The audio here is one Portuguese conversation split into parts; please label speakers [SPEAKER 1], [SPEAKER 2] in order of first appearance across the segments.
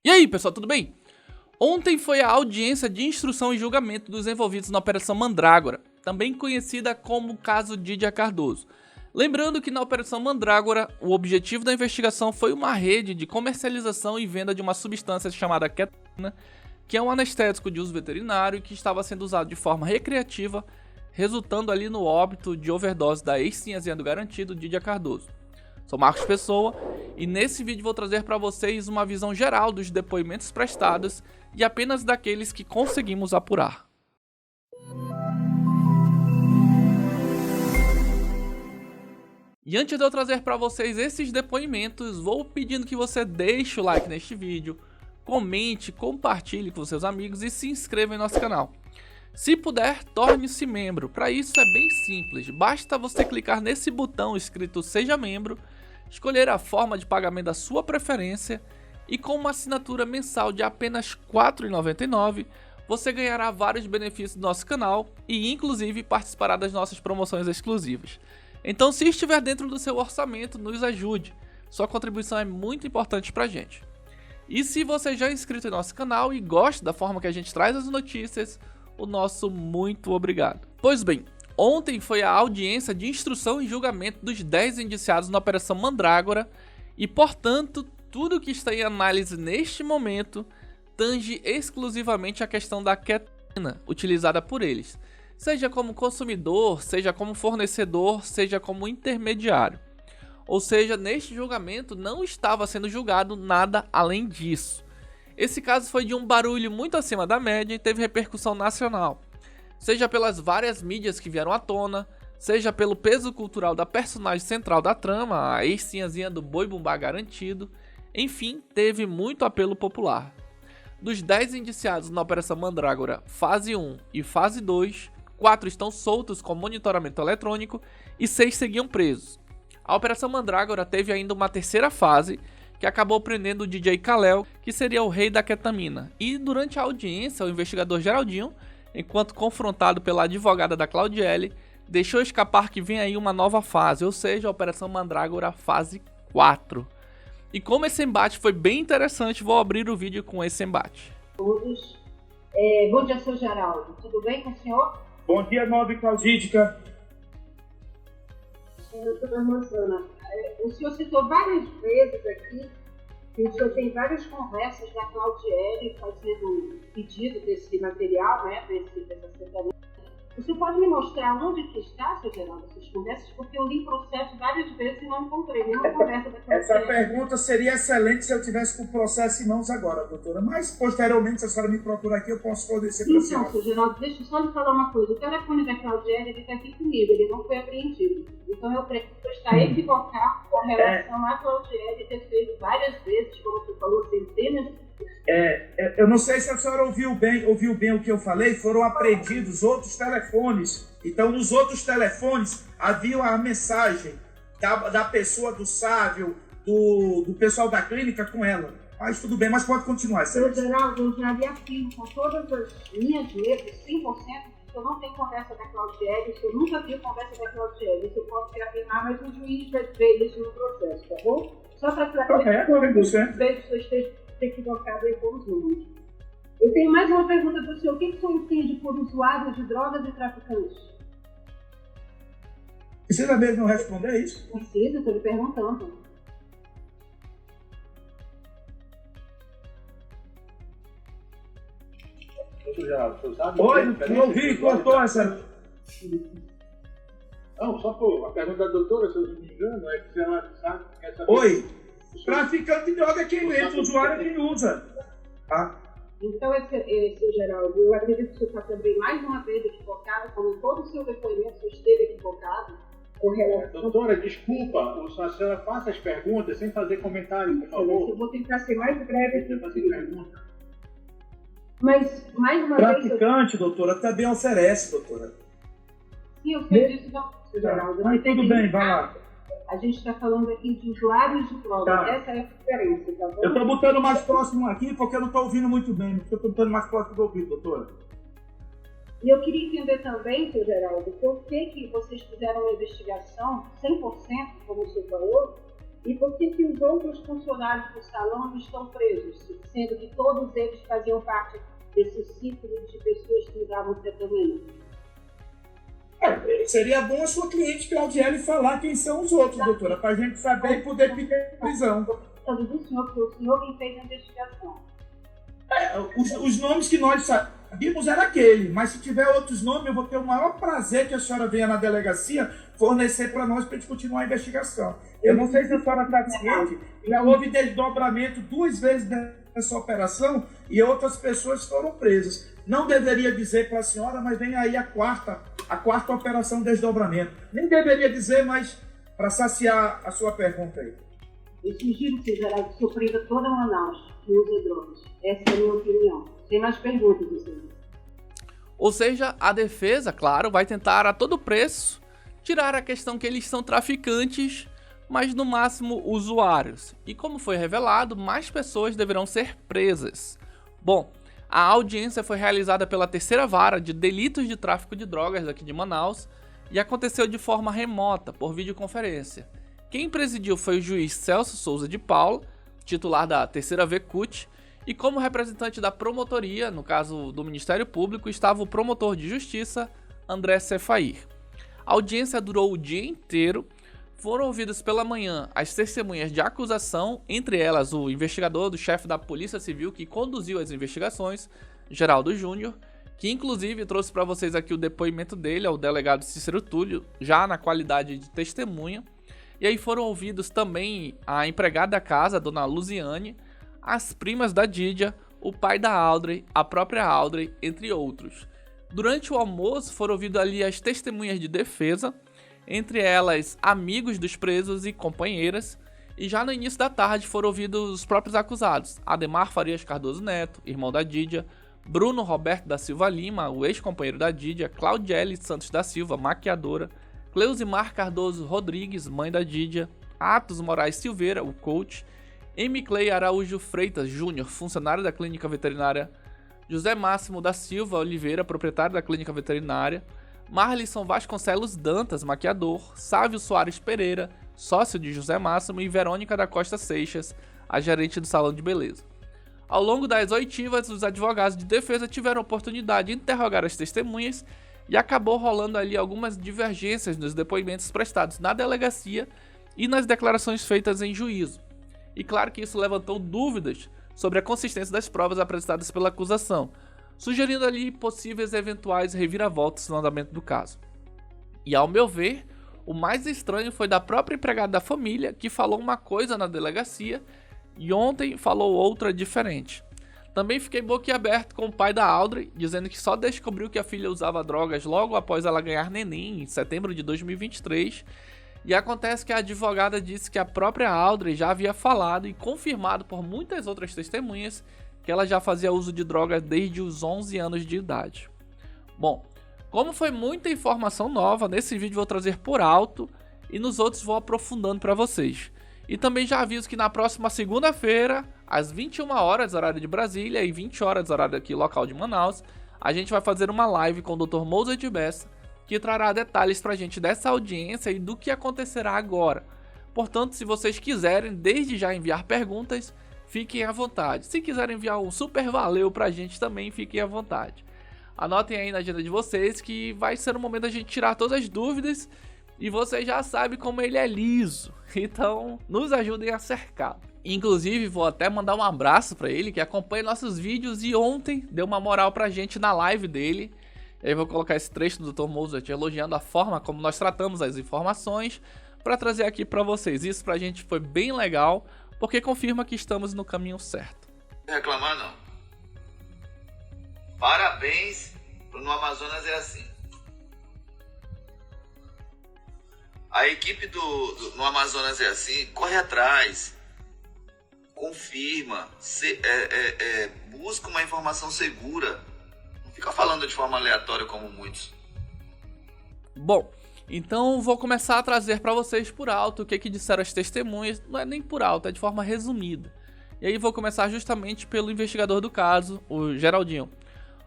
[SPEAKER 1] E aí, pessoal, tudo bem? Ontem foi a audiência de instrução e julgamento dos envolvidos na Operação Mandrágora, também conhecida como caso Didia Cardoso. Lembrando que na Operação Mandrágora, o objetivo da investigação foi uma rede de comercialização e venda de uma substância chamada ketamina, que é um anestésico de uso veterinário e que estava sendo usado de forma recreativa, resultando ali no óbito de overdose da ex-sinhazinha do garantido, Didia Cardoso. Sou Marcos Pessoa e nesse vídeo vou trazer para vocês uma visão geral dos depoimentos prestados e apenas daqueles que conseguimos apurar. E antes de eu trazer para vocês esses depoimentos, vou pedindo que você deixe o like neste vídeo, comente, compartilhe com seus amigos e se inscreva em nosso canal. Se puder, torne-se membro. Para isso é bem simples, basta você clicar nesse botão escrito Seja Membro, escolher a forma de pagamento da sua preferência e com uma assinatura mensal de apenas R$ 4,99 você ganhará vários benefícios do nosso canal e inclusive participará das nossas promoções exclusivas. Então, se estiver dentro do seu orçamento, nos ajude. Sua contribuição é muito importante pra gente. E se você já é inscrito em nosso canal e gosta da forma que a gente traz as notícias, o nosso muito obrigado. Pois bem, ontem foi a audiência de instrução e julgamento dos 10 indiciados na Operação Mandrágora e, portanto, tudo que está em análise neste momento tange exclusivamente a questão da ketamina utilizada por eles, seja como consumidor, seja como fornecedor, seja como intermediário. Ou seja, neste julgamento não estava sendo julgado nada além disso. Esse caso foi de um barulho muito acima da média e teve repercussão nacional, seja pelas várias mídias que vieram à tona, seja pelo peso cultural da personagem central da trama, a ex-sinhazinha do boi bumbá garantido, enfim, teve muito apelo popular. Dos 10 indiciados na Operação Mandrágora Fase 1 e Fase 2, 4 estão soltos com monitoramento eletrônico e 6 seguiam presos. A Operação Mandrágora teve ainda uma terceira fase, que acabou prendendo o DJ Kalel, que seria o rei da ketamina. E durante a audiência, o investigador Geraldinho, enquanto confrontado pela advogada da Claudiele, deixou escapar que vem aí uma nova fase, ou seja, a Operação Mandrágora Fase 4. E como esse embate foi bem interessante, vou abrir o vídeo com esse embate.
[SPEAKER 2] Todos. Bom dia, seu Geraldo. Tudo bem com o senhor?
[SPEAKER 3] Bom dia, nobre Claudídica.
[SPEAKER 2] Doutora Rosana, o senhor citou várias vezes aqui que o senhor tem várias conversas da Claudiele fazendo pedido desse material, né, dessa secretaria. O senhor pode me mostrar onde que está, seu Geraldo, essas conversas? Porque eu li o processo várias vezes e não encontrei nenhuma conversa da Claudiele.
[SPEAKER 3] Essa pergunta seria excelente se eu tivesse com o processo em mãos agora, doutora. Mas, posteriormente, se a senhora me procurar aqui, eu posso fornecer para a senhora.
[SPEAKER 2] Então, seu Geraldo, deixa eu só lhe falar uma coisa. O telefone da Claudiele está aqui comigo, ele não foi apreendido. Então, eu preciso estar equivocado com relação à Claudiele ter feito várias vezes, como você falou, centenas de...
[SPEAKER 3] Eu não sei se a senhora ouviu bem o que eu falei. Foram apreendidos outros telefones. Então, nos outros telefones, havia a mensagem da pessoa do Sávio, do pessoal da clínica com ela. Mas tudo bem, mas pode continuar.
[SPEAKER 2] Seu Geraldo, eu já lhe afirmo com todas as minhas letras, 100%, que eu não tenho conversa da Claudiele, que eu nunca vi conversa da Claudiele. Isso eu posso te afirmar, mas o juiz vai ver isso no processo, tá bom? Só para tratar
[SPEAKER 3] Correto,
[SPEAKER 2] ver se eu esteja equivocado aí com os números. Eu tenho mais uma pergunta para o senhor. O que o senhor entende por usuários de drogas e traficantes?
[SPEAKER 3] Precisa mesmo responder isso?
[SPEAKER 2] Precisa, estou lhe perguntando.
[SPEAKER 3] Oi, não ouvi, cortou essa.
[SPEAKER 4] Não, só por a pergunta da doutora, se eu não me engano, é que se ela sabe, quer saber...
[SPEAKER 3] Oi, traficante de droga é quem vende, o usuário é quem usa. Tá?
[SPEAKER 2] Então, seu Geraldo, eu acredito que o senhor está também mais uma vez equivocado, como em todo o seu depoimento, o senhor esteve equivocado com relação...
[SPEAKER 4] Doutora, desculpa, a senhora faça as perguntas sem fazer comentário, por favor.
[SPEAKER 2] Eu vou tentar ser mais breve
[SPEAKER 4] aqui. Fazer pergunta.
[SPEAKER 2] Mas, mais uma
[SPEAKER 3] Traficante, doutora, também oferece, doutora.
[SPEAKER 2] Sim, eu sei disso, não, seu Geraldo.
[SPEAKER 3] Mas tudo bem, vai lá.
[SPEAKER 2] A gente está falando aqui de usuários de drogas.
[SPEAKER 3] Tá.
[SPEAKER 2] Essa é a diferença, tá bom?
[SPEAKER 3] Eu estou botando mais próximo aqui porque eu não estou ouvindo muito bem. Eu estou botando mais próximo do ouvido, doutora.
[SPEAKER 2] E eu queria entender também, seu Geraldo, por que vocês fizeram uma investigação 100%, como o senhor falou, E por que os outros funcionários do salão não estão presos, sendo que todos eles faziam parte desse círculo de pessoas que usavam cetamina?
[SPEAKER 3] Seria bom a sua cliente Claudiele falar quem são os outros, doutora, para a gente saber e poder pedir prisão.
[SPEAKER 2] Falando do senhor, porque o senhor quem fez a investigação.
[SPEAKER 3] Os nomes que nós sabíamos era aquele, mas se tiver outros nomes, eu vou ter o maior prazer que a senhora venha na delegacia fornecer para nós para a gente continuar a investigação. Eu não sei se a senhora está ciente, já houve desdobramento 2 vezes dessa operação e outras pessoas foram presas. Não deveria dizer para a senhora, mas vem aí a quarta operação de desdobramento. Nem deveria dizer, mas para saciar a sua pergunta aí.
[SPEAKER 2] Eu sugiro que seja que surpreenda toda Manaus que usa drogas. Essa é a minha opinião. Sem mais perguntas, senhor.
[SPEAKER 1] Ou seja, a defesa, claro, vai tentar a todo preço tirar a questão que eles são traficantes, mas no máximo usuários. E como foi revelado, mais pessoas deverão ser presas. Bom, a audiência foi realizada pela 3ª Vara de Delitos de Tráfico de Drogas aqui de Manaus e aconteceu de forma remota, por videoconferência. Quem presidiu foi o juiz Celso Souza de Paula, titular da 3ª VCUT, e como representante da promotoria, no caso do Ministério Público, estava o promotor de justiça, André Cefair. A audiência durou o dia inteiro, foram ouvidas pela manhã as testemunhas de acusação, entre elas o investigador do chefe da Polícia Civil que conduziu as investigações, Geraldo Júnior, que inclusive trouxe para vocês aqui o depoimento dele ao delegado Cícero Túlio, já na qualidade de testemunha. E aí foram ouvidos também a empregada da casa, a dona Luziane, as primas da Dídia, o pai da Audrey, a própria Audrey, entre outros. Durante o almoço foram ouvidas ali as testemunhas de defesa, entre elas amigos dos presos e companheiras, e já no início da tarde foram ouvidos os próprios acusados, Ademar Farias Cardoso Neto, irmão da Dídia, Bruno Roberto da Silva Lima, o ex-companheiro da Dídia, Claudiele Santos da Silva, maquiadora, Cleusimar Cardoso Rodrigues, mãe da Dídia, Atos Moraes Silveira, o coach, M. Clay Araújo Freitas Júnior, funcionário da Clínica Veterinária, José Máximo da Silva Oliveira, proprietário da Clínica Veterinária, Marlisson Vasconcelos Dantas, maquiador, Sávio Soares Pereira, sócio de José Máximo, e Verônica da Costa Seixas, a gerente do salão de beleza. Ao longo das oitivas, os advogados de defesa tiveram a oportunidade de interrogar as testemunhas e acabou rolando ali algumas divergências nos depoimentos prestados na delegacia e nas declarações feitas em juízo. E claro que isso levantou dúvidas sobre a consistência das provas apresentadas pela acusação, sugerindo ali possíveis eventuais reviravoltas no andamento do caso. E ao meu ver, o mais estranho foi da própria empregada da família, que falou uma coisa na delegacia e ontem falou outra diferente. Também fiquei boquiaberto com o pai da Audrey, dizendo que só descobriu que a filha usava drogas logo após ela ganhar neném, em setembro de 2023, e acontece que a advogada disse que a própria Audrey já havia falado e confirmado por muitas outras testemunhas que ela já fazia uso de drogas desde os 11 anos de idade. Bom, como foi muita informação nova, nesse vídeo vou trazer por alto e nos outros vou aprofundando para vocês. E também já aviso que na próxima segunda-feira, às 21 horas, horário de Brasília, e 20 horas, horário aqui local de Manaus, a gente vai fazer uma live com o Dr. Moser de Bessa, que trará detalhes pra gente dessa audiência e do que acontecerá agora. Portanto, se vocês quiserem desde já enviar perguntas, fiquem à vontade. Se quiserem enviar um super valeu pra gente também, fiquem à vontade. Anotem aí na agenda de vocês que vai ser o momento da gente tirar todas as dúvidas e vocês já sabem como ele é liso. Então, nos ajudem a cercá-lo. Inclusive, vou até mandar um abraço pra ele que acompanha nossos vídeos e ontem deu uma moral pra gente na live dele. E aí vou colocar esse trecho do Dr. Moser elogiando a forma como nós tratamos as informações para trazer aqui para vocês. Isso pra gente foi bem legal, porque confirma que estamos no caminho certo.
[SPEAKER 5] Reclamar não. Parabéns, no Amazonas é assim. A equipe no Amazonas é assim, corre atrás, confirma, busca uma informação segura. Fica falando de forma aleatória como muitos.
[SPEAKER 1] Bom, então vou começar a trazer para vocês por alto o que disseram as testemunhas. Não é nem por alto, é de forma resumida. E aí vou começar justamente pelo investigador do caso, o Geraldinho.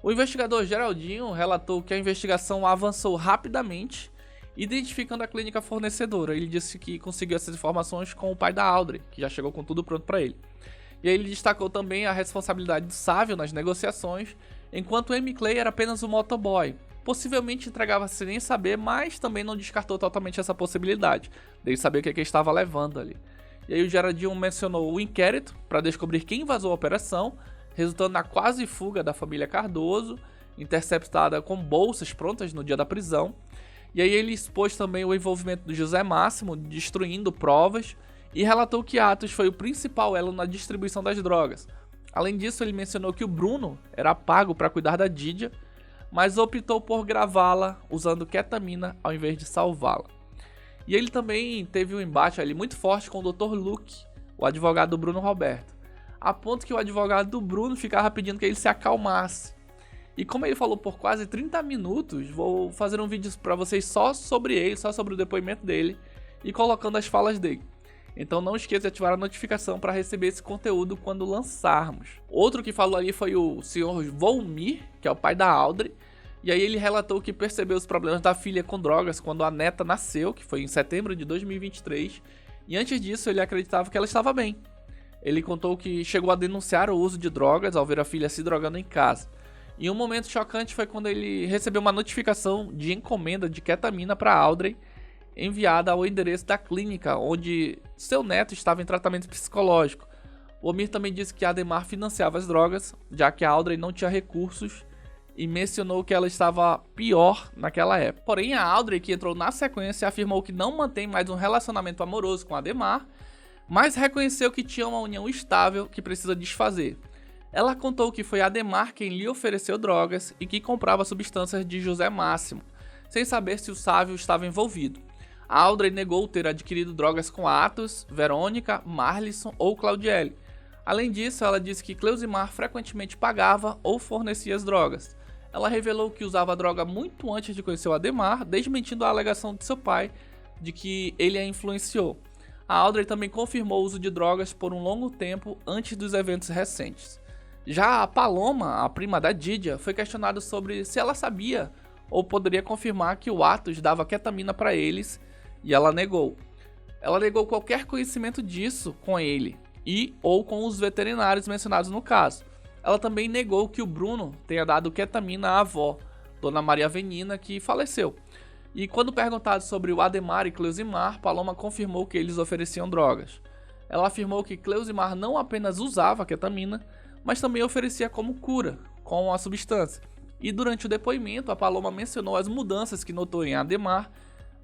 [SPEAKER 1] O investigador Geraldinho relatou que a investigação avançou rapidamente identificando a clínica fornecedora. Ele disse que conseguiu essas informações com o pai da Audrey, que já chegou com tudo pronto para ele. E aí ele destacou também a responsabilidade de Saville nas negociações, enquanto M. Clay era apenas um motoboy. Possivelmente entregava sem nem saber, mas também não descartou totalmente essa possibilidade, de saber o que ele estava levando ali. E aí o Geraldinho mencionou o inquérito para descobrir quem vazou a operação, resultando na quase fuga da família Cardoso, interceptada com bolsas prontas no dia da prisão. E aí ele expôs também o envolvimento do José Máximo, destruindo provas, e relatou que Atos foi o principal elo na distribuição das drogas. Além disso, ele mencionou que o Bruno era pago para cuidar da Didia, mas optou por gravá-la usando ketamina ao invés de salvá-la. E ele também teve um embate ali muito forte com o Dr. Luke, o advogado do Bruno Roberto, a ponto que o advogado do Bruno ficava pedindo que ele se acalmasse. E como ele falou por quase 30 minutos, vou fazer um vídeo para vocês só sobre ele, só sobre o depoimento dele e colocando as falas dele. Então não esqueça de ativar a notificação para receber esse conteúdo quando lançarmos. Outro que falou ali foi o Sr. Volmir, que é o pai da Audrey. E aí ele relatou que percebeu os problemas da filha com drogas quando a neta nasceu, que foi em setembro de 2023. E antes disso ele acreditava que ela estava bem. Ele contou que chegou a denunciar o uso de drogas ao ver a filha se drogando em casa. E um momento chocante foi quando ele recebeu uma notificação de encomenda de ketamina para Audrey, enviada ao endereço da clínica onde seu neto estava em tratamento psicológico. O Omir também disse que Ademar financiava as drogas, já que a Audrey não tinha recursos, e mencionou que ela estava pior naquela época. Porém, a Audrey, que entrou na sequência, afirmou que não mantém mais um relacionamento amoroso com Ademar, mas reconheceu que tinha uma união estável que precisa desfazer. Ela contou que foi Ademar quem lhe ofereceu drogas e que comprava substâncias de José Máximo, sem saber se o Saville estava envolvido. A Audrey negou ter adquirido drogas com Atos, Verônica, Marlisson ou Claudiele. Além disso, ela disse que Cleusimar frequentemente pagava ou fornecia as drogas. Ela revelou que usava a droga muito antes de conhecer o Ademar, desmentindo a alegação de seu pai de que ele a influenciou. A Audrey também confirmou o uso de drogas por um longo tempo antes dos eventos recentes. Já a Paloma, a prima da Didia, foi questionada sobre se ela sabia ou poderia confirmar que o Atos dava ketamina para eles, e ela negou. Ela negou qualquer conhecimento disso com ele e ou com os veterinários mencionados no caso. Ela também negou que o Bruno tenha dado ketamina à avó, Dona Maria Avenina, que faleceu. E quando perguntado sobre o Ademar e Cleusimar, Paloma confirmou que eles ofereciam drogas. Ela afirmou que Cleusimar não apenas usava ketamina, mas também oferecia como cura com a substância. E durante o depoimento, a Paloma mencionou as mudanças que notou em Ademar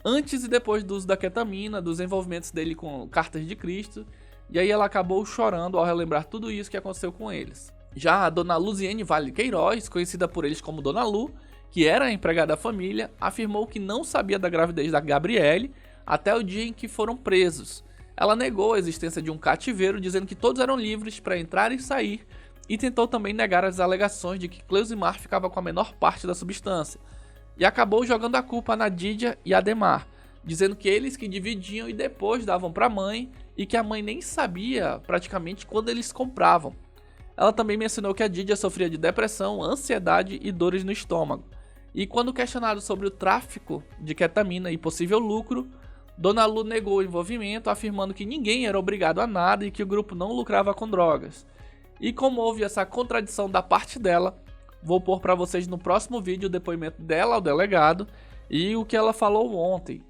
[SPEAKER 1] antes e depois do uso da ketamina, dos envolvimentos dele com Cartas de Cristo, e aí ela acabou chorando ao relembrar tudo isso que aconteceu com eles. Já a Dona Luziene Vale Queiroz, conhecida por eles como Dona Lu, que era a empregada da família, afirmou que não sabia da gravidez da Gabriele até o dia em que foram presos. Ela negou a existência de um cativeiro, dizendo que todos eram livres para entrar e sair, e tentou também negar as alegações de que Cleusimar ficava com a menor parte da substância, e acabou jogando a culpa na Didia e Ademar, dizendo que eles que dividiam e depois davam para a mãe, e que a mãe nem sabia praticamente quando eles compravam. Ela também mencionou que a Didia sofria de depressão, ansiedade e dores no estômago. E quando questionado sobre o tráfico de ketamina e possível lucro, Dona Lu negou o envolvimento, afirmando que ninguém era obrigado a nada e que o grupo não lucrava com drogas. E como houve essa contradição da parte dela, vou pôr para vocês no próximo vídeo o depoimento dela ao delegado e o que ela falou ontem.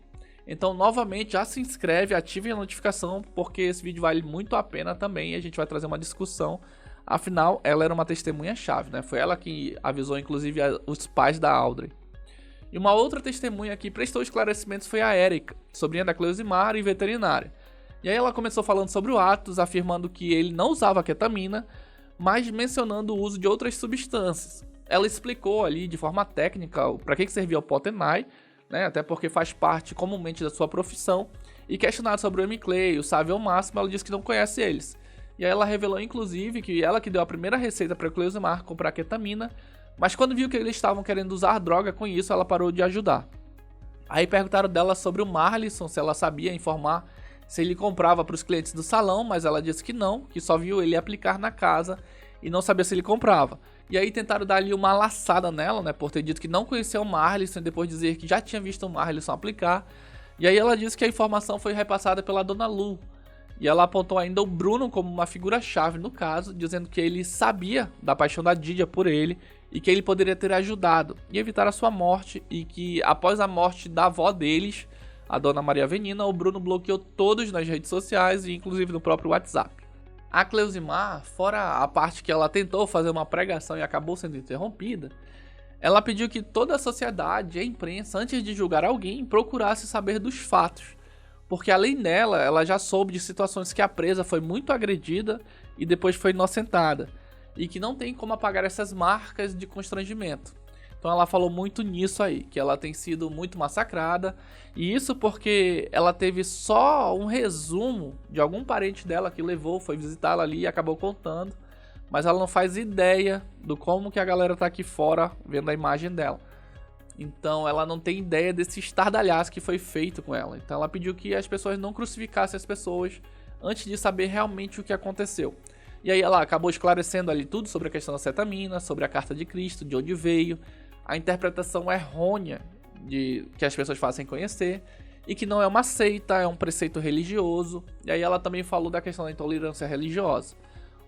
[SPEAKER 1] Então, novamente, já se inscreve, ative a notificação, porque esse vídeo vale muito a pena também e a gente vai trazer uma discussão. Afinal, ela era uma testemunha-chave, né? Foi ela que avisou, inclusive, os pais da Audrey. E uma outra testemunha que prestou esclarecimentos foi a Érica, sobrinha da Cleusimar e veterinária. E aí ela começou falando sobre o Atos, afirmando que ele não usava ketamina, mas mencionando o uso de outras substâncias. Ela explicou ali de forma técnica para que servia o Potenai, né? Até porque faz parte comumente da sua profissão. E questionado sobre o M. Clay, o Saville Máximo, ela disse que não conhece eles. E aí ela revelou, inclusive, que ela que deu a primeira receita para Cleusimar comprar ketamina, mas quando viu que eles estavam querendo usar droga com isso, ela parou de ajudar. Aí perguntaram dela sobre o Marlisson, se ela sabia informar se ele comprava para os clientes do salão, mas ela disse que não, que só viu ele aplicar na casa e não sabia se ele comprava. E aí tentaram dar ali uma laçada nela, né, por ter dito que não conhecia o Marlisson e depois dizer que já tinha visto o Marlisson aplicar. E aí ela disse que a informação foi repassada pela Dona Lu. E ela apontou ainda o Bruno como uma figura-chave no caso, dizendo que ele sabia da paixão da Didia por ele e que ele poderia ter ajudado e evitar a sua morte, e que após a morte da avó deles, a Dona Maria Avenina, o Bruno bloqueou todos nas redes sociais e inclusive no próprio WhatsApp. A Cleusimar, fora a parte que ela tentou fazer uma pregação e acabou sendo interrompida, ela pediu que toda a sociedade e a imprensa, antes de julgar alguém, procurasse saber dos fatos, porque além dela, ela já soube de situações que a presa foi muito agredida e depois foi inocentada, e que não tem como apagar essas marcas de constrangimento. Então ela falou muito nisso aí, que ela tem sido muito massacrada, e isso porque ela teve só um resumo de algum parente dela que levou, foi visitá-la ali e acabou contando, mas ela não faz ideia do como que a galera tá aqui fora vendo a imagem dela. Então ela não tem ideia desse estardalhaço que foi feito com ela. Então ela pediu que as pessoas não crucificassem as pessoas antes de saber realmente o que aconteceu. E aí ela acabou esclarecendo ali tudo sobre a questão da cetamina, sobre a carta de Cristo, de onde veio, a interpretação errônea que as pessoas fazem conhecer, e que não é uma seita, é um preceito religioso. E aí ela também falou da questão da intolerância religiosa.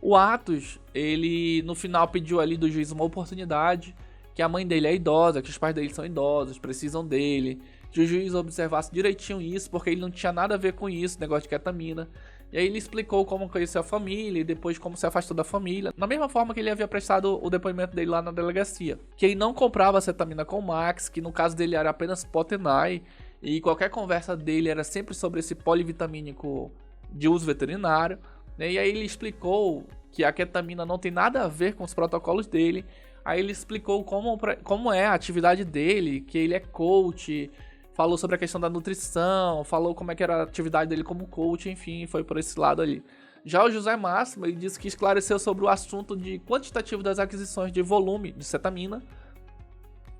[SPEAKER 1] O Atos, ele no final pediu ali do juiz uma oportunidade, que a mãe dele é idosa, que os pais dele são idosos, precisam dele, que o juiz observasse direitinho isso, porque ele não tinha nada a ver com isso, negócio de ketamina. E aí ele explicou como conheceu a família e depois como se afastou da família, na mesma forma que ele havia prestado o depoimento dele lá na delegacia. Que ele não comprava cetamina com o Max, que no caso dele era apenas Potenai, e qualquer conversa dele era sempre sobre esse polivitamínico de uso veterinário. E aí ele explicou que a ketamina não tem nada a ver com os protocolos dele. Aí ele explicou como é a atividade dele, que ele é coach, falou sobre a questão da nutrição, falou como é que era a atividade dele como coach, enfim, foi por esse lado ali. Já o José Máximo, ele disse que esclareceu sobre o assunto de quantitativo das aquisições de volume de cetamina.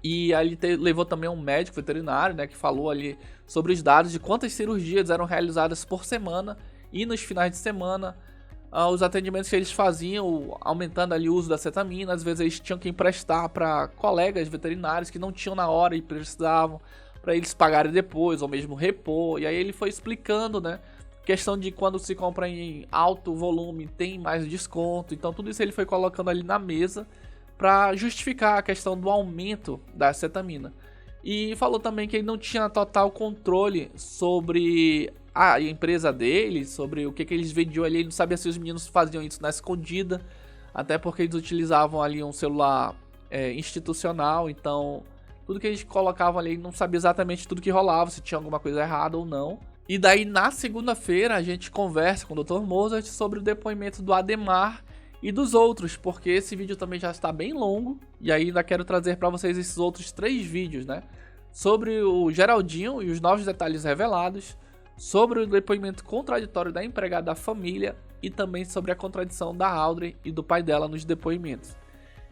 [SPEAKER 1] E aí ele levou também um médico veterinário, né, que falou ali sobre os dados de quantas cirurgias eram realizadas por semana e nos finais de semana, os atendimentos que eles faziam, aumentando ali o uso da cetamina. Às vezes eles tinham que emprestar para colegas veterinários que não tinham na hora e precisavam, para eles pagarem depois, ou mesmo repor. E aí ele foi explicando, né, questão de quando se compra em alto volume tem mais desconto. Então tudo isso ele foi colocando ali na mesa para justificar a questão do aumento da cetamina. E falou também que ele não tinha total controle sobre a empresa dele, sobre o que eles vendiam ali. Ele não sabia se os meninos faziam isso na escondida, até porque eles utilizavam ali um celular institucional. Então tudo que eles colocavam ali, não sabia exatamente tudo que rolava, se tinha alguma coisa errada ou não. E daí na segunda-feira a gente conversa com o Dr. Mozart sobre o depoimento do Ademar e dos outros, porque esse vídeo também já está bem longo, e aí ainda quero trazer para vocês esses outros 3 vídeos, né? Sobre o Geraldinho e os novos detalhes revelados, sobre o depoimento contraditório da empregada da família e também sobre a contradição da Audrey e do pai dela nos depoimentos.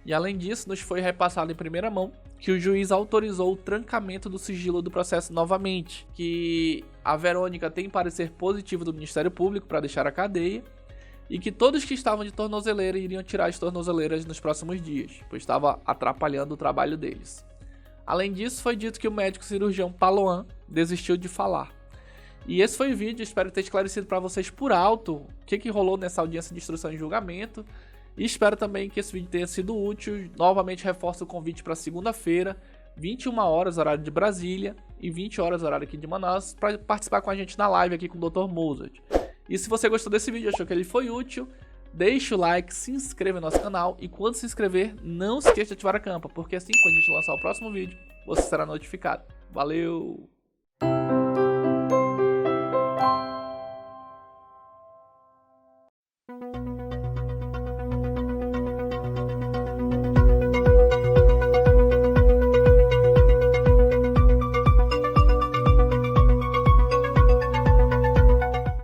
[SPEAKER 1] E além disso, nos foi repassado em primeira mão que o juiz autorizou o trancamento do sigilo do processo novamente, que a Verônica tem parecer positivo do Ministério Público para deixar a cadeia, e que todos que estavam de tornozeleira iriam tirar as tornozeleiras nos próximos dias, pois estava atrapalhando o trabalho deles. Além disso, foi dito que o médico cirurgião Paloan desistiu de falar. E esse foi o vídeo, espero ter esclarecido para vocês por alto o que rolou nessa audiência de instrução e julgamento. E espero também que esse vídeo tenha sido útil. Novamente reforço o convite para segunda-feira, 21 horas, horário de Brasília, e 20 horas, horário aqui de Manaus, para participar com a gente na live aqui com o Dr. Mozart. E se você gostou desse vídeo, achou que ele foi útil, deixa o like, se inscreva no nosso canal, e quando se inscrever, não se esqueça de ativar a campanha, porque assim, quando a gente lançar o próximo vídeo, você será notificado. Valeu!